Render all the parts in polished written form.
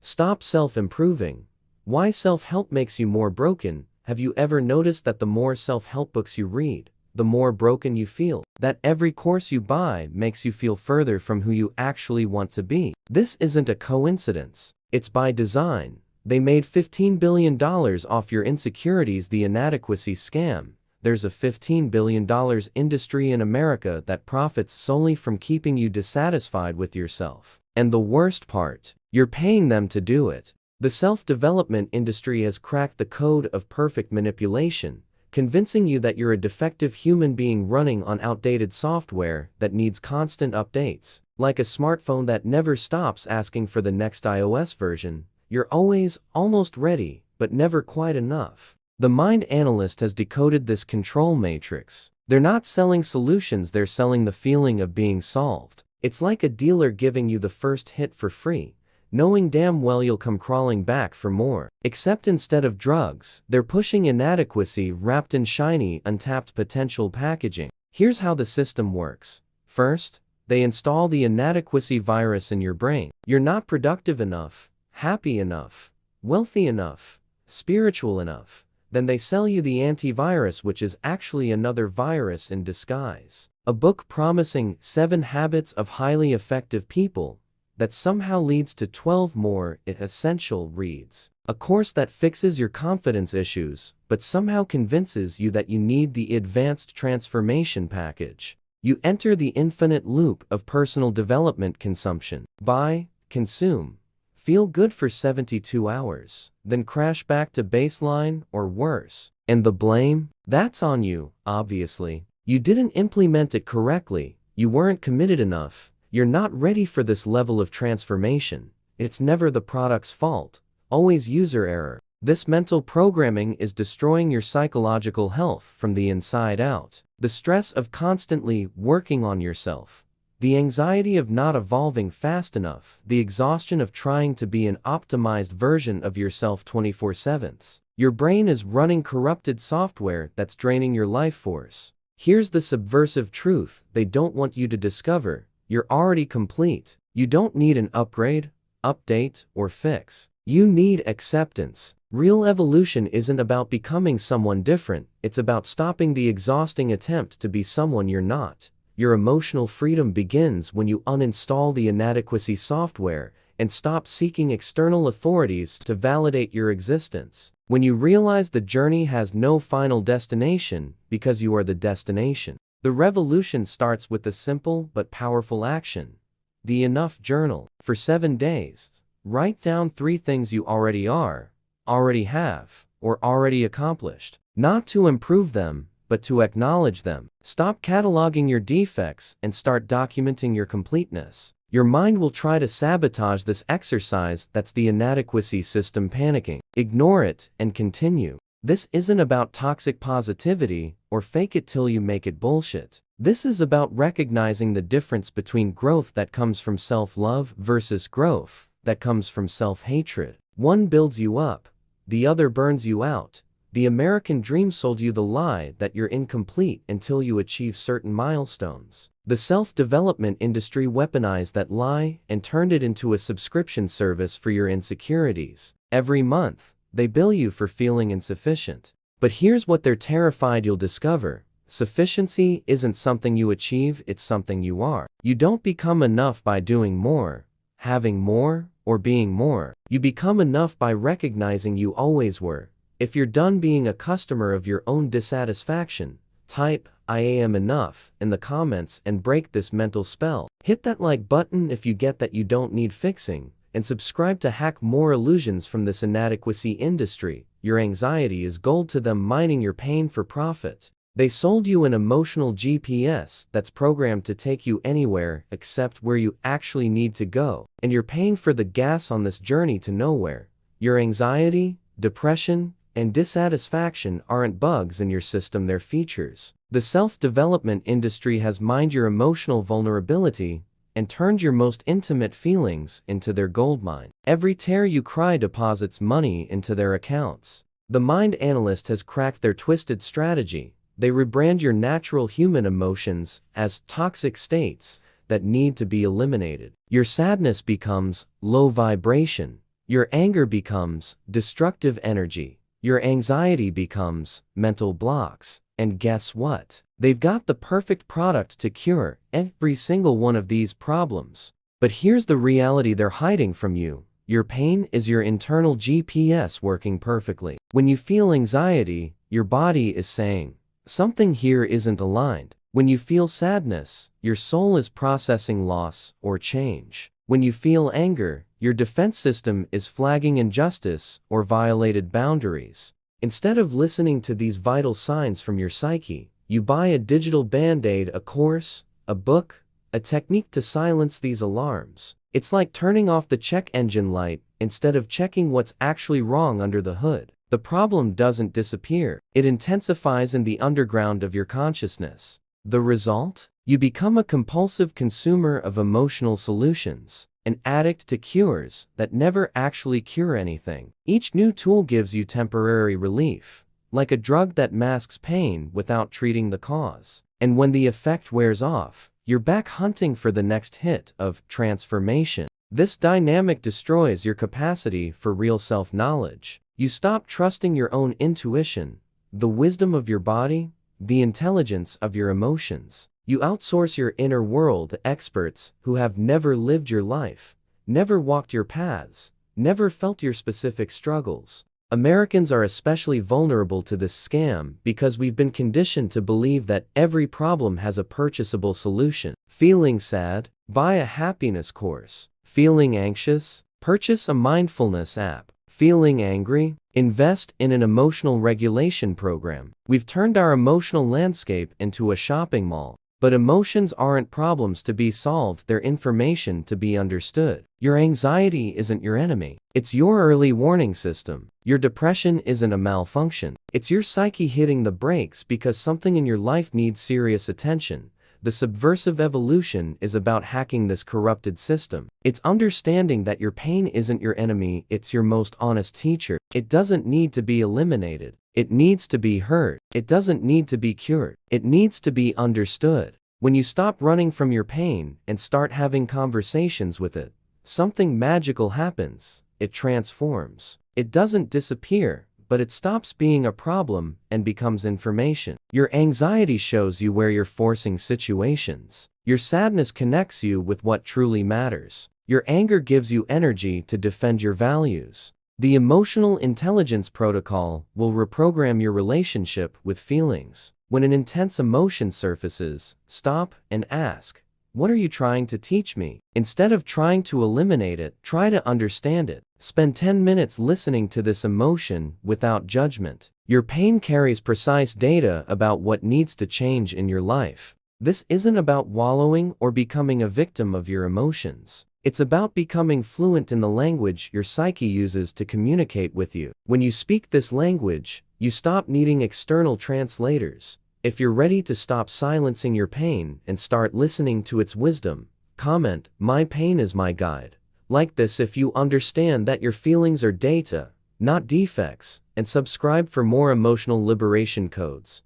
Stop self-improving. Why self-help makes you more broken? Have you ever noticed that the more self-help books you read, the more broken you feel? That every course you buy makes you feel further from who you actually want to be? This isn't a coincidence. It's by design. They made $15 billion off your insecurities. The inadequacy scam. There's a $15 billion industry in America that profits solely from keeping you dissatisfied with yourself. And the worst part, you're paying them to do it. The self-development industry has cracked the code of perfect manipulation, convincing you that you're a defective human being running on outdated software that needs constant updates. Like a smartphone that never stops asking for the next iOS version, you're always almost ready, but never quite enough. The mind analyst has decoded this control matrix. They're not selling solutions, they're selling the feeling of being solved. It's like a dealer giving you the first hit for free, knowing damn well you'll come crawling back for more. Except instead of drugs, they're pushing inadequacy wrapped in shiny, untapped potential packaging. Here's how the system works. First, they install the inadequacy virus in your brain. You're not productive enough, happy enough, wealthy enough, spiritual enough. Then they sell you the antivirus, which is actually another virus in disguise. A book promising 7 habits of highly effective people that somehow leads to 12 more essential reads. A course that fixes your confidence issues, but somehow convinces you that you need the advanced transformation package. You enter the infinite loop of personal development consumption. Buy, consume, feel good for 72 hours, then crash back to baseline or worse. And the blame? That's on you, obviously. You didn't implement it correctly, you weren't committed enough, you're not ready for this level of transformation. It's never the product's fault, always user error. This mental programming is destroying your psychological health from the inside out. The stress of constantly working on yourself, the anxiety of not evolving fast enough, the exhaustion of trying to be an optimized version of yourself 24/7. Your brain is running corrupted software that's draining your life force. Here's the subversive truth they don't want you to discover. You're already complete. You don't need an upgrade, update, or fix. You need acceptance. Real evolution isn't about becoming someone different, it's about stopping the exhausting attempt to be someone you're not. Your emotional freedom begins when you uninstall the inadequacy software and stop seeking external authorities to validate your existence. When you realize the journey has no final destination because you are the destination. The revolution starts with a simple but powerful action. The Enough Journal. For 7 days, write down 3 things you already are, already have, or already accomplished. Not to improve them, but to acknowledge them. Stop cataloging your defects and start documenting your completeness. Your mind will try to sabotage this exercise. That's the inadequacy system panicking. Ignore it and continue. This isn't about toxic positivity or fake it till you make it bullshit. This is about recognizing the difference between growth that comes from self-love versus growth that comes from self-hatred. One builds you up, the other burns you out. The American dream sold you the lie that you're incomplete until you achieve certain milestones. The self-development industry weaponized that lie and turned it into a subscription service for your insecurities. Every month, they bill you for feeling insufficient. But here's what they're terrified you'll discover. Sufficiency isn't something you achieve, it's something you are. You don't become enough by doing more, having more, or being more. You become enough by recognizing you always were. If you're done being a customer of your own dissatisfaction, type "I am enough" in the comments and break this mental spell. Hit that like button if you get that you don't need fixing, and subscribe to hack more illusions from this inadequacy industry. Your anxiety is gold to them, mining your pain for profit. They sold you an emotional GPS that's programmed to take you anywhere except where you actually need to go, and you're paying for the gas on this journey to nowhere. Your anxiety, depression, and dissatisfaction aren't bugs in your system, they're features. The self-development industry has mined your emotional vulnerability and turned your most intimate feelings into their goldmine. Every tear you cry deposits money into their accounts. The mind analyst has cracked their twisted strategy. They rebrand your natural human emotions as toxic states that need to be eliminated. Your sadness becomes low vibration. Your anger becomes destructive energy. Your anxiety becomes mental blocks. And guess what? They've got the perfect product to cure every single one of these problems. But here's the reality they're hiding from you. Your pain is your internal GPS working perfectly. When you feel anxiety, your body is saying, something here isn't aligned. When you feel sadness, your soul is processing loss or change. When you feel anger, your defense system is flagging injustice or violated boundaries. Instead of listening to these vital signs from your psyche, you buy a digital band-aid, a course, a book, a technique to silence these alarms. It's like turning off the check engine light instead of checking what's actually wrong under the hood. The problem doesn't disappear. It intensifies in the underground of your consciousness. The result? You become a compulsive consumer of emotional solutions, an addict to cures that never actually cure anything. Each new tool gives you temporary relief, like a drug that masks pain without treating the cause. And when the effect wears off, you're back hunting for the next hit of transformation. This dynamic destroys your capacity for real self-knowledge. You stop trusting your own intuition, the wisdom of your body, the intelligence of your emotions. You outsource your inner world to experts who have never lived your life, never walked your paths, never felt your specific struggles. Americans are especially vulnerable to this scam because we've been conditioned to believe that every problem has a purchasable solution. Feeling sad? Buy a happiness course. Feeling anxious? Purchase a mindfulness app. Feeling angry? Invest in an emotional regulation program. We've turned our emotional landscape into a shopping mall. But emotions aren't problems to be solved, they're information to be understood. Your anxiety isn't your enemy. It's your early warning system. Your depression isn't a malfunction. It's your psyche hitting the brakes because something in your life needs serious attention. The subversive evolution is about hacking this corrupted system. It's understanding that your pain isn't your enemy, it's your most honest teacher. It doesn't need to be eliminated. It needs to be heard. It doesn't need to be cured. It needs to be understood. When you stop running from your pain and start having conversations with it, something magical happens. It transforms. It doesn't disappear, but it stops being a problem and becomes information. Your anxiety shows you where you're forcing situations. Your sadness connects you with what truly matters. Your anger gives you energy to defend your values. The emotional intelligence protocol will reprogram your relationship with feelings. When an intense emotion surfaces, stop and ask, what are you trying to teach me? Instead of trying to eliminate it, try to understand it. Spend 10 minutes listening to this emotion without judgment. Your pain carries precise data about what needs to change in your life. This isn't about wallowing or becoming a victim of your emotions. It's about becoming fluent in the language your psyche uses to communicate with you. When you speak this language, you stop needing external translators. If you're ready to stop silencing your pain and start listening to its wisdom, comment, "My pain is my guide." Like this if you understand that your feelings are data, not defects, and subscribe for more emotional liberation codes.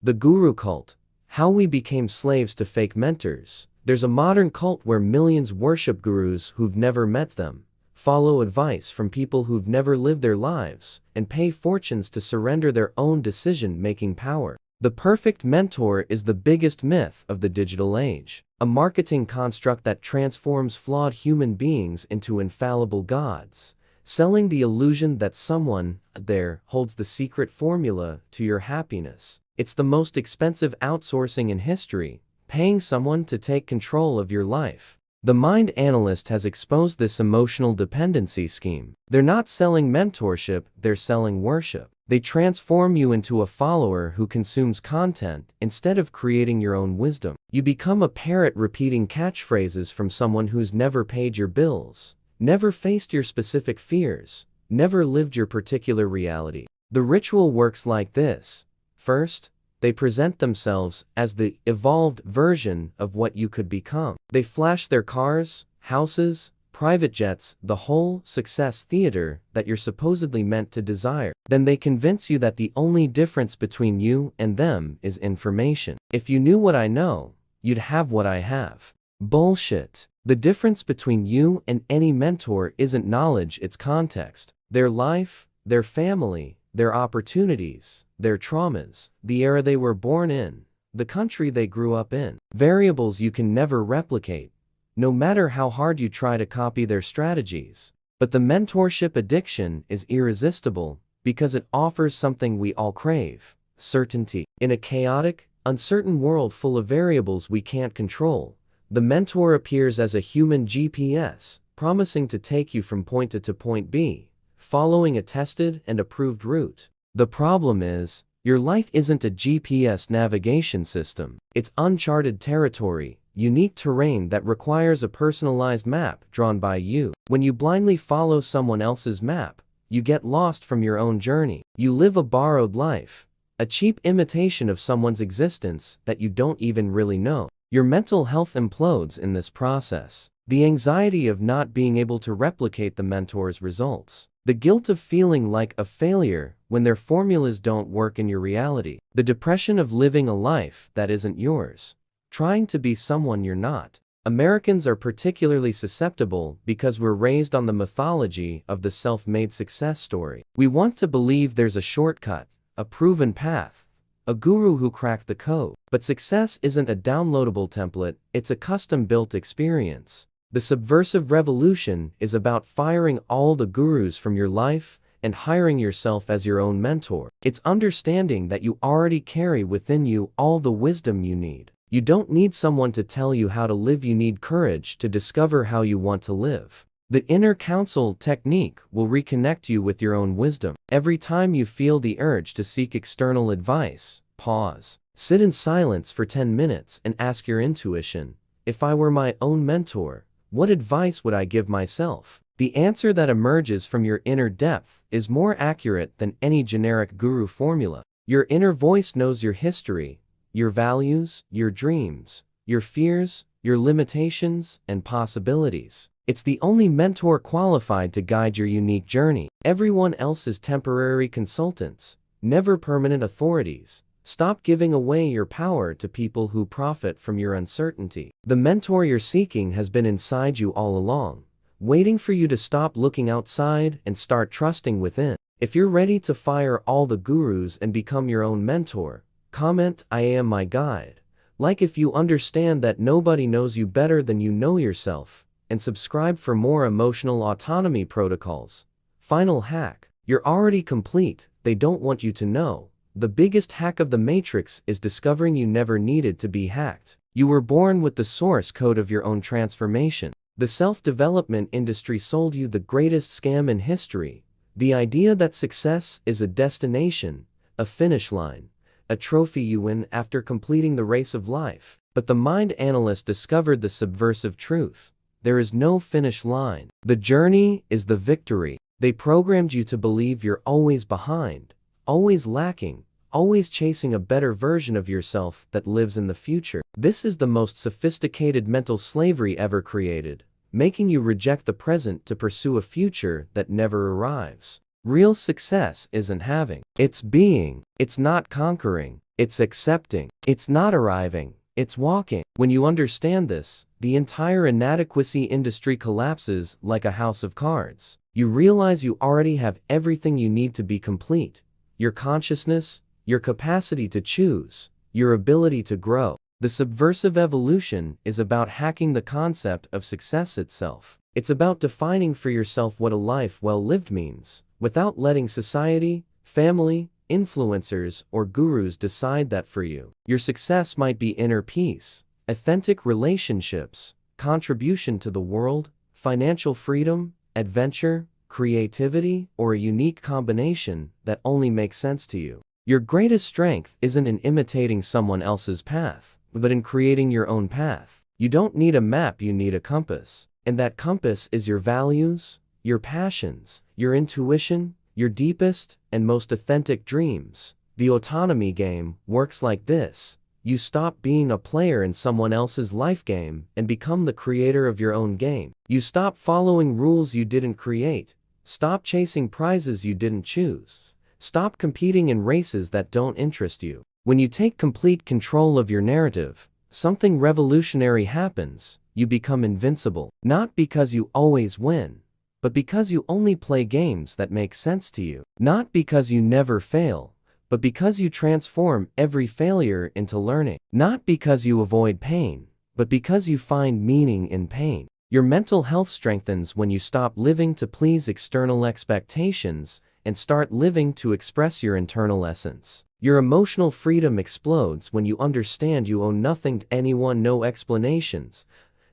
The Guru Cult. How we became slaves to fake mentors. There's a modern cult where millions worship gurus who've never met them, follow advice from people who've never lived their lives, and pay fortunes to surrender their own decision-making power. The perfect mentor is the biggest myth of the digital age, a marketing construct that transforms flawed human beings into infallible gods, selling the illusion that someone there holds the secret formula to your happiness. It's the most expensive outsourcing in history, paying someone to take control of your life. The Mind Analyst has exposed this emotional dependency scheme. They're not selling mentorship, they're selling worship. They transform you into a follower who consumes content instead of creating your own wisdom. You become a parrot repeating catchphrases from someone who's never paid your bills, never faced your specific fears, never lived your particular reality. The ritual works like this. First, they present themselves as the evolved version of what you could become. They flash their cars, houses, private jets, the whole success theater that you're supposedly meant to desire. Then they convince you that the only difference between you and them is information. If you knew what I know, you'd have what I have. Bullshit. The difference between you and any mentor isn't knowledge, it's context. Their life, their family, their opportunities, their traumas, the era they were born in, the country they grew up in. Variables you can never replicate, no matter how hard you try to copy their strategies. But the mentorship addiction is irresistible because it offers something we all crave: certainty. In a chaotic, uncertain world full of variables we can't control, the mentor appears as a human GPS, promising to take you from point A to point B, following a tested and approved route. The problem is, your life isn't a GPS navigation system. It's uncharted territory, unique terrain that requires a personalized map drawn by you. When you blindly follow someone else's map, you get lost from your own journey. You live a borrowed life, a cheap imitation of someone's existence that you don't even really know. Your mental health implodes in this process. The anxiety of not being able to replicate the mentor's results. The guilt of feeling like a failure when their formulas don't work in your reality. The depression of living a life that isn't yours. Trying to be someone you're not. Americans are particularly susceptible because we're raised on the mythology of the self-made success story. We want to believe there's a shortcut, a proven path, a guru who cracked the code. But success isn't a downloadable template, it's a custom-built experience. The subversive revolution is about firing all the gurus from your life and hiring yourself as your own mentor. It's understanding that you already carry within you all the wisdom you need. You don't need someone to tell you how to live, you need courage to discover how you want to live. The inner counsel technique will reconnect you with your own wisdom. Every time you feel the urge to seek external advice, pause. Sit in silence for 10 minutes and ask your intuition, if I were my own mentor, what advice would I give myself? The answer that emerges from your inner depth is more accurate than any generic guru formula. Your inner voice knows your history, your values, your dreams, your fears, your limitations, and possibilities. It's the only mentor qualified to guide your unique journey. Everyone else is temporary consultants, never permanent authorities. Stop giving away your power to people who profit from your uncertainty. The mentor you're seeking has been inside you all along, waiting for you to stop looking outside and start trusting within. If you're ready to fire all the gurus and become your own mentor, comment, "I am my guide." Like if you understand that nobody knows you better than you know yourself, and subscribe for more emotional autonomy protocols. Final hack. You're already complete, they don't want you to know. The biggest hack of the Matrix is discovering you never needed to be hacked. You were born with the source code of your own transformation. The self-development industry sold you the greatest scam in history. The idea that success is a destination, a finish line, a trophy you win after completing the race of life. But the mind analyst discovered the subversive truth. There is no finish line. The journey is the victory. They programmed you to believe you're always behind, always lacking, always chasing a better version of yourself that lives in the future. This is the most sophisticated mental slavery ever created, making you reject the present to pursue a future that never arrives. Real success isn't having, it's being. It's not conquering, it's accepting. It's not arriving, it's walking. When you understand this, the entire inadequacy industry collapses like a house of cards. You realize you already have everything you need to be complete. Your consciousness, your capacity to choose, your ability to grow. The subversive evolution is about hacking the concept of success itself. It's about defining for yourself what a life well lived means, without letting society, family, influencers, or gurus decide that for you. Your success might be inner peace, authentic relationships, contribution to the world, financial freedom, adventure, creativity, or a unique combination that only makes sense to you. Your greatest strength isn't in imitating someone else's path, but in creating your own path. You don't need a map, you need a compass. And that compass is your values, your passions, your intuition, your deepest and most authentic dreams. The autonomy game works like this. You stop being a player in someone else's life game and become the creator of your own game. You stop following rules you didn't create. Stop chasing prizes you didn't choose. Stop competing in races that don't interest you. When you take complete control of your narrative, something revolutionary happens. you become invincible. Not because you always win, but because you only play games that make sense to you. Not because you never fail, but because you transform every failure into learning. Not because you avoid pain, but because you find meaning in pain. Your mental health strengthens when you stop living to please external expectations and start living to express your internal essence. Your emotional freedom explodes when you understand you owe nothing to anyone, no explanations,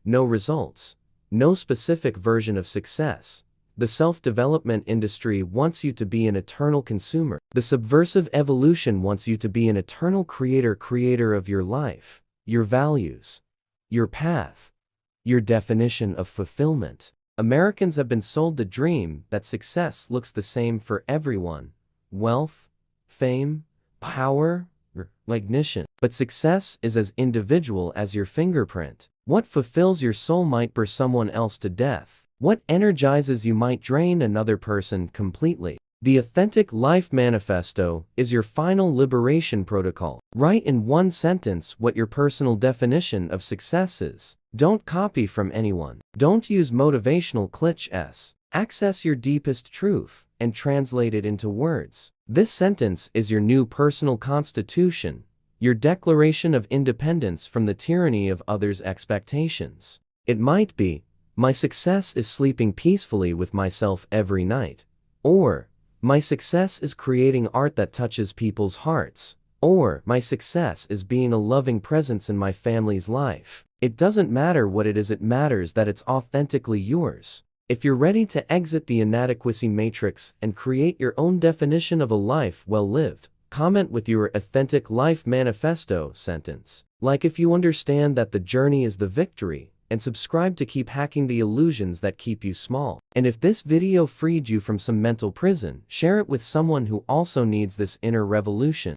no results, no specific version of success. The self-development industry wants you to be an eternal consumer. The subversive evolution wants you to be an eternal creator of your life, your values, your path, your definition of fulfillment. Americans have been sold the dream that success looks the same for everyone. Wealth, fame, power, recognition. But success is as individual as your fingerprint. What fulfills your soul might bore someone else to death. What energizes you might drain another person completely. The Authentic Life Manifesto is your final liberation protocol. Write in one sentence what your personal definition of success is. Don't copy from anyone. Don't use motivational cliches. Access your deepest truth and translate it into words. This sentence is your new personal constitution, your declaration of independence from the tyranny of others' expectations. It might be, my success is sleeping peacefully with myself every night. Or, my success is creating art that touches people's hearts. Or, my success is being a loving presence in my family's life. It doesn't matter what it is, it matters that it's authentically yours. If you're ready to exit the inadequacy matrix and create your own definition of a life well lived, comment with your Authentic Life Manifesto sentence. Like if you understand that the journey is the victory, and subscribe to keep hacking the illusions that keep you small. And if this video freed you from some mental prison, share it with someone who also needs this inner revolution.